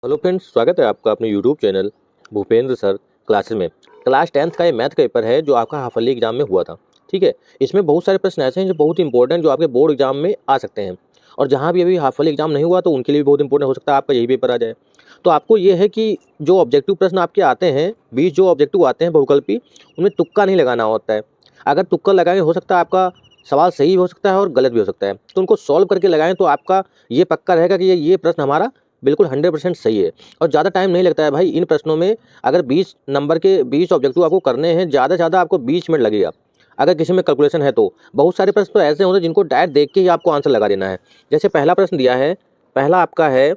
Hello friends, स्वागत है आपका अपने YouTube channel Bhupendra sir classes में। क्लास 10th का ये मैथ का पेपर है जो आपका हाफ ईयरली एग्जाम में हुआ था। ठीक है, इसमें बहुत सारे प्रश्न ऐसे हैं जो बहुत इंपॉर्टेंट जो आपके बोर्ड एग्जाम में आ सकते हैं, और जहाँ भी अभी हाफ ईयरली एग्जाम नहीं हुआ तो उनके लिए भी बहुत इंपॉर्टेंट हो सकता है आपका यही पेपर आ जाए। तो आपको ये है कि जो ऑब्जेक्टिव प्रश्न आपके आते हैं, 20 जो ऑब्जेक्टिव आते हैं बहुकल्पी, उनमें तुक्का नहीं लगाना होता है। अगर तुक्का लगाएंगे हो सकता है आपका सवाल सही भी हो सकता है और गलत भी हो सकता है, तो उनको सॉल्व करके लगाएं तो आपका ये पक्का रहेगा कि ये प्रश्न हमारा बिल्कुल 100% सही है। और ज़्यादा टाइम नहीं लगता है भाई इन प्रश्नों में। अगर 20 नंबर के 20 ऑब्जेक्टिव आपको करने हैं, ज़्यादा से ज़्यादा आपको 20 मिनट लगेगा अगर किसी में कैलकुलेशन है तो। बहुत सारे प्रश्न तो ऐसे होते हैं जिनको डायरेक्ट देख के ही आपको आंसर लगा देना है। जैसे पहला प्रश्न दिया है, पहला आपका है,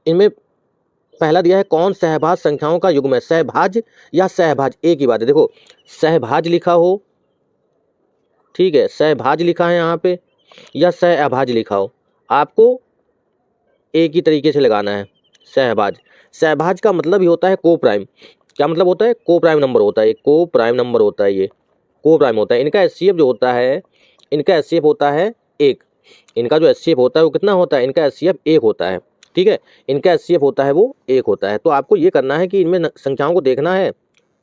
इनमें पहला दिया है कौन सहभाज संख्याओं का युग्म है। सहभाज या सहभाज एक ही बात है। देखो, सहभाज लिखा हो, ठीक है, सहभाज लिखा है यहाँ पे, या सहअभाज लिखा हो, आपको एक ही तरीके से लगाना है। सहभाज, सहभाज का मतलब ही होता है को प्राइम। क्या मतलब होता है? को प्राइम नंबर होता है, को प्राइम नंबर होता है, ये को प्राइम होता है। इनका एचसीएफ जो होता है, इनका एचसीएफ होता है एक। इनका जो एचसीएफ होता है वो कितना होता है? इनका एचसीएफ एक होता है। ठीक है, इनका एचसीएफ होता है वो एक होता है। तो आपको ये करना है कि इनमें संख्याओं को देखना है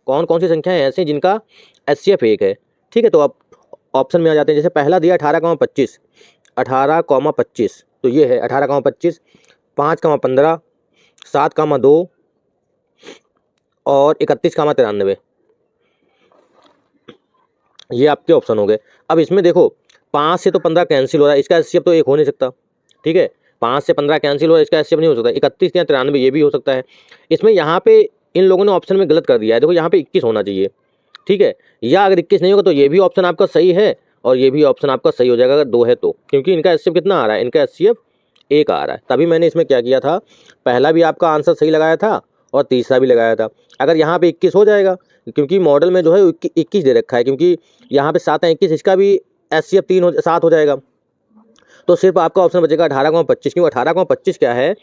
कौन कौन सी संख्याएं ऐसी हैं जिनका एचसीएफ एक है। ठीक है, तो आप ऑप्शन में आ जाते हैं। जैसे पहला दिया 18,25, 18,25, तो ये है 18,25, 5,15, 7,2 और 31,93, ये आपके ऑप्शन हो गए। अब इसमें देखो, 5 से तो 15 कैंसिल हो रहा है, इसका एचसीएफ तो एक हो नहीं सकता। ठीक है, 5 से 15 कैंसिल हो रहा है, इसका एचसीएफ नहीं हो सकता। 31 या 93 ये भी हो सकता है। इसमें यहाँ पे इन लोगों ने ऑप्शन में गलत कर दिया है। देखो, यहाँ पे 21 होना चाहिए। ठीक है, या अगर 21 नहीं होगा तो ये भी ऑप्शन आपका सही है और ये भी ऑप्शन आपका सही हो जाएगा अगर 2 है तो, क्योंकि इनका एचसीएफ कितना आ रहा है? इनका एचसीएफ एक आ रहा है। तभी मैंने इसमें क्या किया था, पहला भी आपका आंसर सही लगाया था और तीसरा भी लगाया था। अगर यहाँ पे 21 हो जाएगा, क्योंकि मॉडल में जो है 21 दे रखा है, क्योंकि यहाँ पे 7 है 21, इसका भी एचसीएफ 7 हो जाएगा। तो सिर्फ आपका ऑप्शन बचेगा 18,25। क्यों? 18,25 क्या है?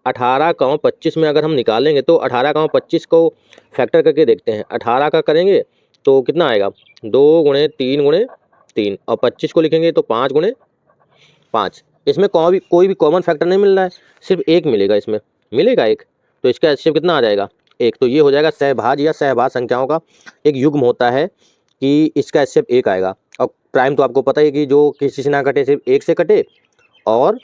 18,25 में अगर हम निकालेंगे तो 18,25 को फैक्टर करके देखते हैं। 18 का करेंगे तो कितना आएगा? 2 गुणे 3 गुणे 3, और 25 को लिखेंगे तो 5 गुणे 5। इसमें कोई भी कॉमन फैक्टर नहीं मिल रहा है, सिर्फ एक मिलेगा, इसमें मिलेगा एक। तो इसका एचसीएफ कितना आ जाएगा? एक। तो ये हो जाएगा सहभाज या सहभाज संख्याओं का एक युग्म होता है कि इसका एचसीएफ एक आएगा। और प्राइम तो आपको पता ही है कि जो किसी से ना कटे, सिर्फ एक से कटे और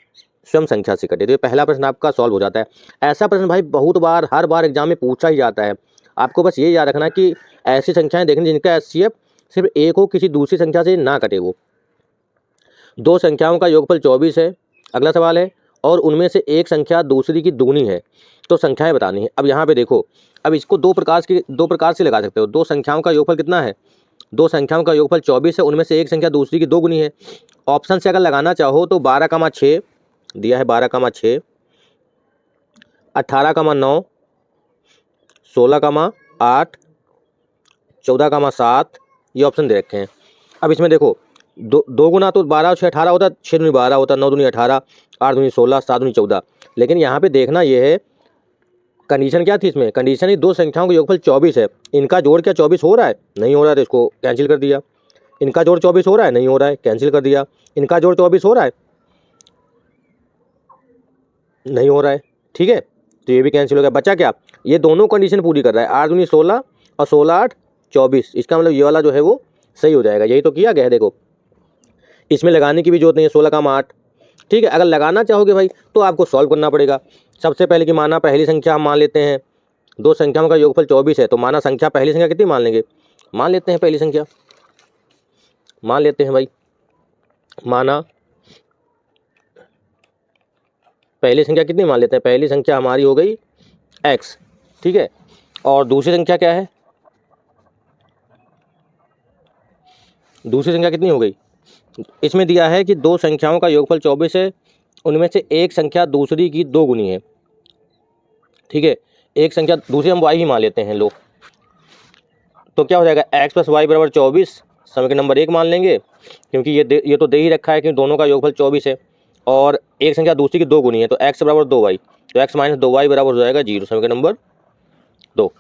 स्वयं संख्या से कटे। तो ये पहला प्रश्न आपका सॉल्व हो जाता है। ऐसा प्रश्न भाई बहुत बार, हर बार एग्जाम में पूछा ही जाता है। आपको बस ये याद रखना कि ऐसी संख्याएं देखनी जिनका एचसीएफ सिर्फ एक हो, किसी दूसरी संख्या से ना कटे वो। दो संख्याओं का योगफल 24 है, अगला सवाल है, और उनमें से एक संख्या दूसरी की दुगनी है, तो संख्याएं बतानी है। अब यहाँ पे देखो, अब इसको दो प्रकार से लगा सकते हो। दो संख्याओं का योगफल कितना है? दो संख्याओं का योगफल 24 है, उनमें से एक संख्या दूसरी की दोगुनी है। ऑप्शन से अगर लगाना चाहो तो 12,6 दिया है, 12,6, 18,9, 16,8, 14,7, ये ऑप्शन दे रखे हैं। अब इसमें देखो, दो गुना तो 12 और 6 18 होता है, 6 दूनी 12 होता है, 9 दूनी 18, 8 दूनी 16, 7 दूनी 14। लेकिन यहाँ पे देखना ये है, कंडीशन क्या थी इसमें? कंडीशन ही दो संख्याओं का योगफल 24 है, इनका जोड़ क्या 24 हो रहा है? नहीं हो रहा है, तो इसको कैंसिल कर दिया। इनका जोड़ 24 हो रहा है? नहीं हो रहा है, कैंसिल कर दिया। इनका जोड़ 24 हो रहा है? नहीं हो रहा है। ठीक है, तो ये भी कैंसिल हो गया। बचा क्या? ये दोनों कंडीशन पूरी कर रहा है, 8 दूनी 16 और 16 8 24। इसका मतलब ये वाला जो है वो सही हो जाएगा। यही तो किया गया है। देखो, इसमें लगाने की भी जरूरत नहीं है, 16,8। ठीक है, अगर लगाना चाहोगे भाई तो आपको सॉल्व करना पड़ेगा। सबसे पहले कि माना पहली संख्या हम मान लेते हैं, दो संख्याओं का योगफल 24 है, तो माना संख्या पहली संख्या कितनी मान लेंगे? मान लेते हैं पहली संख्या, मान लेते हैं भाई, माना पहली संख्या कितनी मान लेते हैं? पहली संख्या हमारी हो गई x। ठीक है, और दूसरी संख्या क्या है? दूसरी संख्या कितनी हो गई? इसमें दिया है कि दो संख्याओं का योगफल 24 है, उनमें से एक संख्या दूसरी की दोगुनी है। ठीक है, एक संख्या दूसरी हम y ही मान लेते हैं लोग, तो क्या हो जाएगा? x + y = 24, समीकरण नंबर 1 मान लेंगे, क्योंकि ये तो दे ही रखा है कि दोनों का योगफल 24 है और एक संख्या दूसरी की दोगुनी है, तो x = 2y, तो x - 2y बराबर हो जाएगा 0, समीकरण नंबर 2।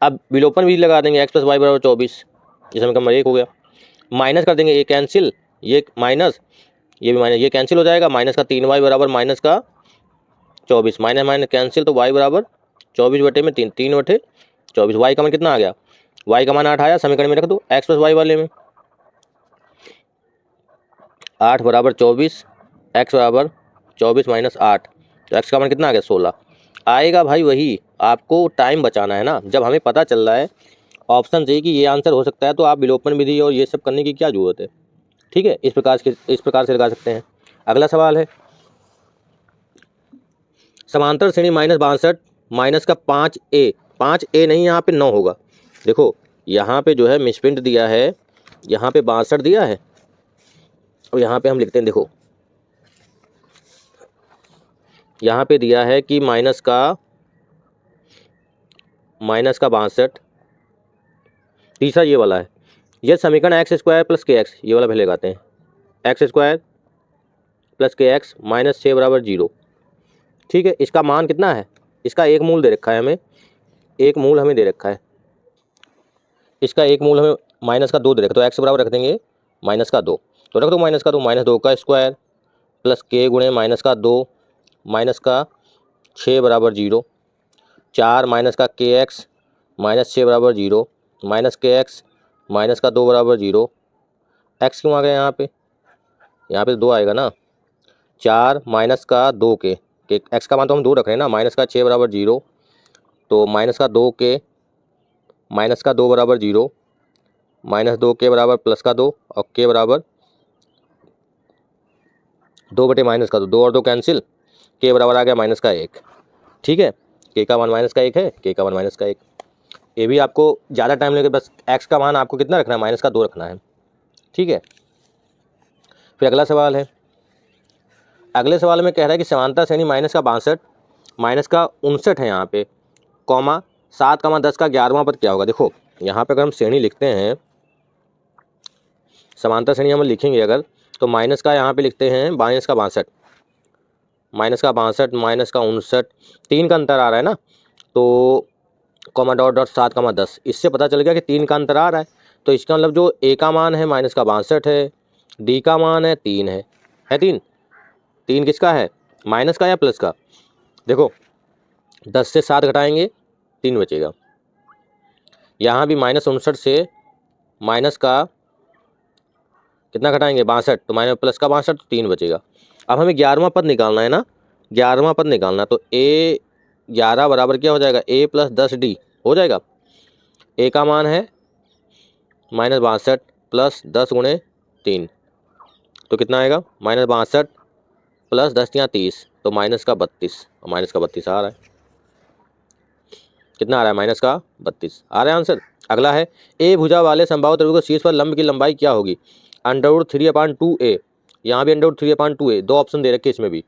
अब विलोपन भी लगा देंगे, x + y = 24, ये समीकरण नंबर 1 हो गया। माइनस कर देंगे, ये कैंसिल, ये माइनस, ये भी माइनस, ये कैंसिल हो जाएगा। माइनस का 3y बराबर माइनस का 24 माइनस माइनस कैंसिल, तो y बराबर 24 बटे में 3, 3 बटे 24। y का मान कितना आ गया, y का मान 8 आया, समीकरण में रख दो x प्लस वाई वाले में। 8 बराबर 24, x बराबर 24 माइनस 8, तो x का मान कितना आ गया 16 आएगा। भाई वही आपको टाइम बचाना है ना, जब हमें पता चल रहा है ऑप्शन से कि ये आंसर हो सकता है तो आप विलोपन विधि और ये सब करने की क्या जरूरत है। ठीक है, इस प्रकार से लगा सकते हैं। अगला सवाल है समांतर श्रेणी -62 माइनस का 5a, 5a नहीं यहाँ पे 9 होगा। देखो यहाँ पे जो है मिसप्रिंट दिया है, यहाँ पे 62 दिया है और यहाँ पे हम लिखते हैं, देखो यहाँ पे दिया है कि माइनस का 62, तीसरा ये वाला है। यह समीकरण एक्स स्क्वायर प्लस के एक्स, ये वाला पहले लगाते हैं, एक्स स्क्वायर प्लस के एक्स माइनस 6 बराबर 0। ठीक है, इसका मान कितना है, इसका एक मूल दे रखा है हमें, एक मूल हमें दे रखा है, इसका एक मूल हमें माइनस का 2 दे रखा है, तो एक्स बराबर रख देंगे माइनस का 2, तो रख दो माइनस का 2, माइनस 2 का स्क्वायर प्लस के गुणे माइनस का 2 माइनस का 6 बराबर 0, 4 माइनस का के एक्स माइनस 6 बराबर 0 माइनस के एक्स माइनस का 2 बराबर 0। एक्स क्यों आ गया यहाँ पे, यहाँ पे 2 आएगा ना, 4 माइनस का 2 के एक्स का मान तो हम 2 रख रहे हैं ना, माइनस का 6 बराबर 0, तो माइनस का 2 के माइनस का 2 बराबर 0 माइनस 2 के बराबर प्लस का 2 और के बराबर 2 बटे माइनस का 2, 2 और 2 कैंसिल, के बराबर आ गया माइनस का 1। ठीक है, के का मान माइनस का 1 है, के का मान माइनस का 1। ये भी आपको ज़्यादा टाइम लेके, बस एक्स का मान आपको कितना रखना है, माइनस का 2 रखना है। ठीक है, फिर अगला सवाल है, अगले सवाल में कह रहा है कि समांतर श्रेणी माइनस का 62 माइनस का 59 है यहाँ पे, कॉमा 7 का 10 का 11वां पद क्या होगा। देखो यहाँ पे अगर हम श्रेणी लिखते हैं, समांतर श्रेणी हम लिखेंगे अगर, तो माइनस का यहाँ पे लिखते हैं माइनस का 62, माइनस का 62 माइनस का 59, 3 का अंतर आ रहा है ना, तो कॉमा डॉट डॉट 7 का 10, इससे पता चल गया कि 3 का अंतर आ रहा है, तो इसका मतलब जो ए का मान है माइनस का 62 है, डी का मान है 3 है 3, 3 किसका है, माइनस का या प्लस का। देखो 10 से 7 घटाएंगे 3 बचेगा, यहाँ भी -59 से माइनस का कितना घटाएंगे 62, तो माइनस प्लस का 62, तो 3 बचेगा। अब हमें 11वां पद निकालना है ना, 11वां पद निकालना, तो ए 11 बराबर क्या हो जाएगा, a प्लस 10d हो जाएगा। ए का मान है -62 प्लस 10 गुणे 3, तो कितना आएगा -62 प्लस 10 या 30, तो माइनस का 32, और माइनस का 32 आ रहा है, कितना आ रहा है, माइनस का 32 आ रहा है आंसर। अगला है ए भुजा वाले समबाहु त्रिभुज के शीर्ष पर लंब की लंबाई क्या होगी, √3/2a, यहाँ भी √3/2a, 2 ऑप्शन दे रखे इसमें भी।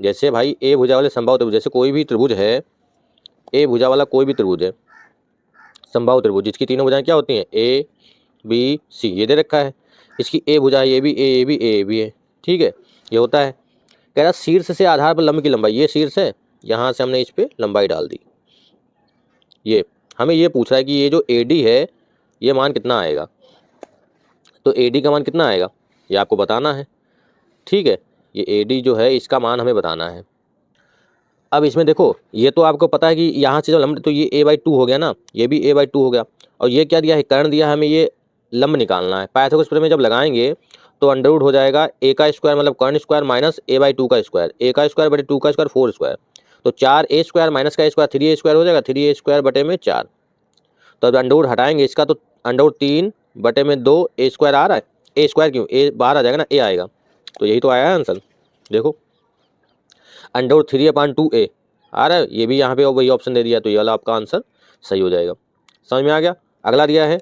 जैसे भाई ए भुजा वाले समबाहु त्रिभुज, जैसे कोई भी त्रिभुज है, ए भुजा वाला कोई भी त्रिभुज है समबाहु त्रिभुज, जिसकी तीनों भुजाएं क्या होती हैं, ए बी सी, ये दे रखा है, इसकी ए भुजा है, ये भी ए भी ए भी है। ठीक है, ये होता है। कह रहा शीर्ष से आधार पर लंब की लंबाई, ये शीर्ष है, यहाँ से हमने इस पर लंबाई डाल दी। ये हमें ये पूछ रहा है कि ये जो ए डी है ये मान कितना आएगा, तो ए डी का मान कितना आएगा ये आपको बताना है। ठीक है, ये ए डी जो है इसका मान हमें बताना है। अब इसमें देखो ये तो आपको पता है कि यहाँ से जो लंब, तो ये a/2 हो गया ना, ये भी a/2 हो गया, और ये क्या दिया है, कर्ण दिया है हमें, ये लंब निकालना है। पाइथागोरस प्रमेय में जब लगाएंगे तो अंडर हो जाएगा a का स्क्वायर मतलब कर्ण स्क्वायर माइनस a/2 का स्क्वायर, a का स्क्वायर बटे 2 का स्क्वायर 4 स्क्वायर, तो 4a स्क्वायर माइनस का स्क्वायर 3a स्क्वायर हो जाएगा, 3a स्क्वायर बटे में 4। तो अब अंडर हटाएंगे इसका, तो अंडर 3 बटे में 2 a स्क्वायर आ रहा है, a स्क्वायर क्यों, a बाहर आ जाएगा ना, a आएगा, तो यही तो आया है आंसर। देखो अंडर 3/2a आ रहा है, ये भी यहाँ पे वही ऑप्शन दे दिया, तो ये वाला आपका आंसर सही हो जाएगा। समझ में आ गया। अगला दिया है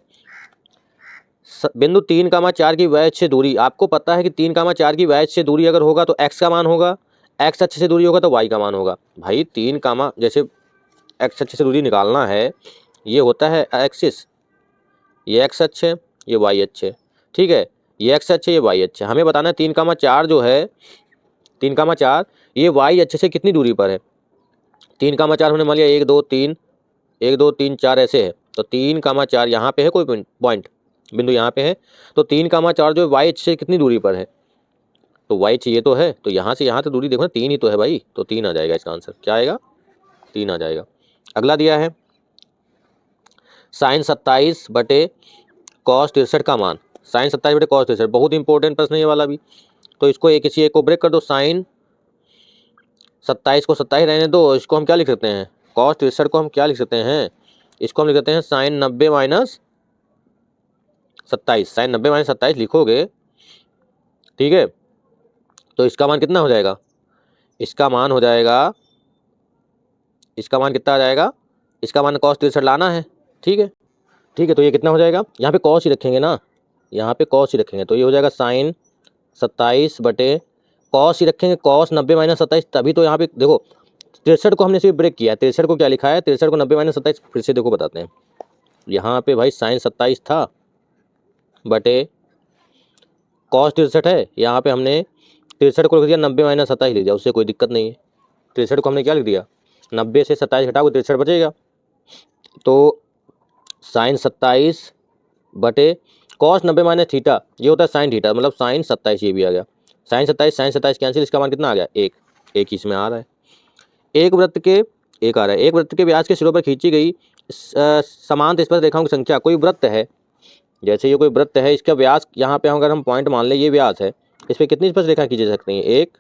बिंदु 3,4 की वैध से दूरी, आपको पता है कि 3,4 की वैध से दूरी अगर होगा तो x का मान होगा, x अक्ष से दूरी होगा तो y का मान होगा। भाई 3, जैसे x अक्ष से दूरी निकालना है, ये होता है एक्सिस, ये x अक्ष है, ये y अक्ष है। ठीक है, ये x अक्ष है, ये y अक्ष है। हमें बताना है 3,4 जो है, 3,4 ये y अक्ष से कितनी दूरी पर है। 3,4 हमने मान लिया 1 2 3 1 2 3 4 ऐसे है, तो 3,4 यहाँ पे है कोई पॉइंट बिंदु यहाँ पे है, तो 3,4 जो y अक्ष से कितनी दूरी पर है, तो y चाहिए तो है, तो यहाँ से यहाँ तक दूरी देखो ना, 3 ही तो है भाई, तो 3 आ जाएगा इसका आंसर। क्या आएगा? 3 आ जाएगा। अगला दिया है साइन 27 बटे कॉस 63 का मान। साइन 27 बटे कॉस 63 बहुत इंपॉर्टेंट प्रश्न है ये वाला भी। तो इसको एक किसी एक को ब्रेक कर दो। साइन 27 को 27 रहने दो, इसको हम क्या लिख सकते हैं? कॉस 63 को हम क्या लिख सकते हैं? इसको हम लिख सकते हैं साइन 90 माइनस 27। साइन 90 माइनस 27 लिखोगे, ठीक है, तो इसका मान कितना हो जाएगा? इसका मान हो जाएगा, इसका मान कितना आ जाएगा? इसका मान कॉस 63 लाना है, ठीक है। ठीक है, तो ये कितना हो जाएगा? यहाँ पे कॉस ही रखेंगे ना, यहाँ पे कॉस ही रखेंगे, तो ये हो जाएगा साइन 27 बटे कॉस ही रखेंगे, कॉस 90 माइनस 27, तभी तो यहाँ पे देखो 63 को हमने सिर्फ ब्रेक किया है। 63 को क्या लिखा है? 63 को 90 माइनस 27 फिर से देखो बताते हैं। यहाँ पे भाई साइन 27 था बटे कॉस 63 है, यहाँ पे हमने 63 को लिख दिया 90 माइनस 27 लिख दिया, उससे कोई दिक्कत नहीं है। 63 को हमने क्या लिख दिया? 90 से 27 घटाओ 63 बचेगा, तो साइन 27 बटे कॉस 90 माइनस थीटा, ये होता है साइन थीटा, मतलब साइन 27, ये भी आ गया। साइन 27 कैंसिल, इसका मान कितना आ गया? 1। एक ही इसमें आ रहा है। एक वृत्त के एक आ रहा है, एक वृत्त के व्यास के सिरों पर खींची गई समान स्पर्श रेखाओं की संख्या। कोई वृत्त है, जैसे ये कोई वृत्त है, इसका व्यास यहाँ पे अगर हम पॉइंट मान लें ये व्यास है, इस पर कितनी स्पर्श रेखा खींची जा सकती हैं? 1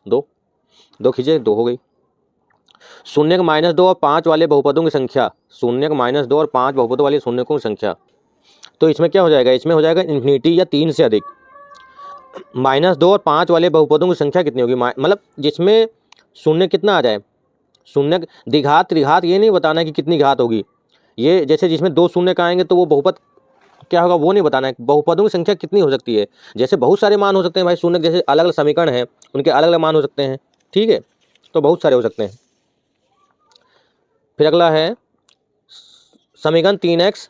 2 खींचे, 2 हो गई। शून्य -2 और 5 वाले बहुपदों की संख्या। शून्य -2 और 5 बहुपदों वाले शून्यकों की संख्या, तो इसमें क्या हो जाएगा? इसमें हो जाएगा इन्फिनिटी या 3 से अधिक। -2 और 5 वाले बहुपदों की संख्या कितनी होगी? मतलब जिसमें शून्य कितना आ जाए, शून्य द्विघात त्रिघात ये नहीं बताना है कि कितनी घात होगी, ये जैसे जिसमें 2 शून्य का आएंगे तो वो बहुपद क्या होगा वो नहीं बताना है। बहुपदों की संख्या कितनी हो सकती है, जैसे बहुत सारे मान हो सकते हैं भाई शून्य, जैसे अलग अलग समीकरण हैं उनके अलग अलग मान हो सकते हैं, ठीक है, तो बहुत सारे हो सकते हैं। फिर अगला है समीकरण 3x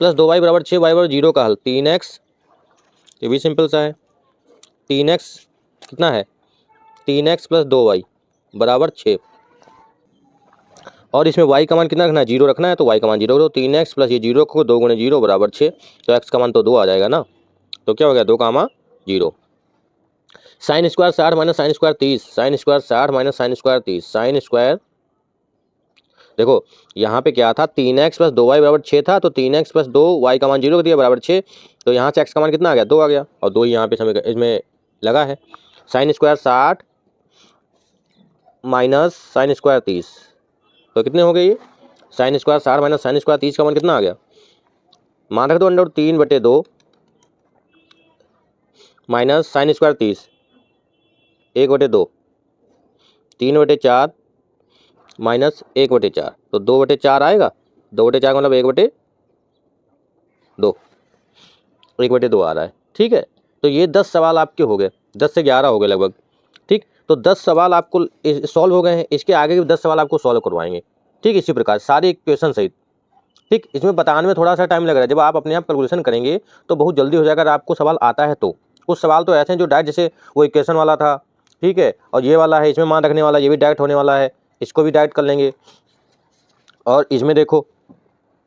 + 2y = 6 y = 0 का हल। 3x, ये भी सिंपल सा है। 3x कितना है? 3x + 2y = 6, और इसमें y का मान कितना रखना है? 0 रखना है, तो y का मान 0 करो। 3x + ये 0 को 2 × 0 = 6, तो x का मान तो 2 आ जाएगा ना, तो क्या हो गया? 2, 0। Sine square 60 minus sine square 30। Sine square 60 minus sine square 30। Sine square देखो यहाँ पे क्या था? 3x + 2y = 6 था, तो 3x + 2y का मान 0 कर दिया = 6, तो यहाँ से x का मान कितना आ गया? 2 आ गया, और 2 यहाँ पे समीकरण इसमें लगा है। Sine square 60 minus sine square 30, तो कितने हो गए ये? Sine square 60 minus sine square 30 का मान कितना आ गया? मान रख दो √3/2 माइनस साइन स्क्वायर 30 1/2, 3/4 माइनस 1/4, तो 2/4 आएगा। 2/4 का मतलब 1/2, 1/2 आ रहा है, ठीक है। तो ये 10 सवाल आपके हो गए, 10 से 11 हो गए लगभग, ठीक। तो 10 सवाल आपको सॉल्व हो गए हैं, इसके आगे के 10 सवाल आपको सॉल्व करवाएंगे, ठीक। इसी प्रकार सारे इक्वेशन सहित, ठीक। इसमें बताने में थोड़ा सा टाइम लग रहा है, जब आप अपने आप कैलकुलेशन करेंगे तो बहुत जल्दी हो जाएगा। अगर आपको सवाल आता है तो कुछ सवाल तो ऐसे हैं जो डायरेक्ट, जैसे वो इक्वेशन वाला था, ठीक है, और ये वाला है, इसमें मान रखने वाला, ये भी डायरेक्ट होने वाला है, इसको भी डायरेक्ट कर लेंगे। और इसमें देखो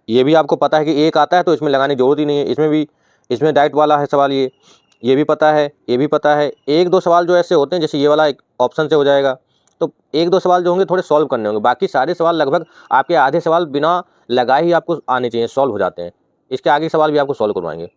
ये भी आपको पता है कि एक आता है, तो इसमें लगाने की जरूरत ही नहीं है। इसमें भी, इसमें डायरेक्ट वाला है सवाल, ये भी पता है, ये भी पता है। 1-2 सवाल जो ऐसे होते हैं, जैसे ये वाला एक ऑप्शन से हो जाएगा, तो 1-2 सवाल जो होंगे थोड़े सॉल्व करने होंगे, बाकी सारे सवाल लगभग आपके आधे सवाल बिना लगाए ही आपको आने चाहिए, सॉल्व हो जाते हैं। इसके आगे सवाल भी आपको सॉल्व करवाएंगे।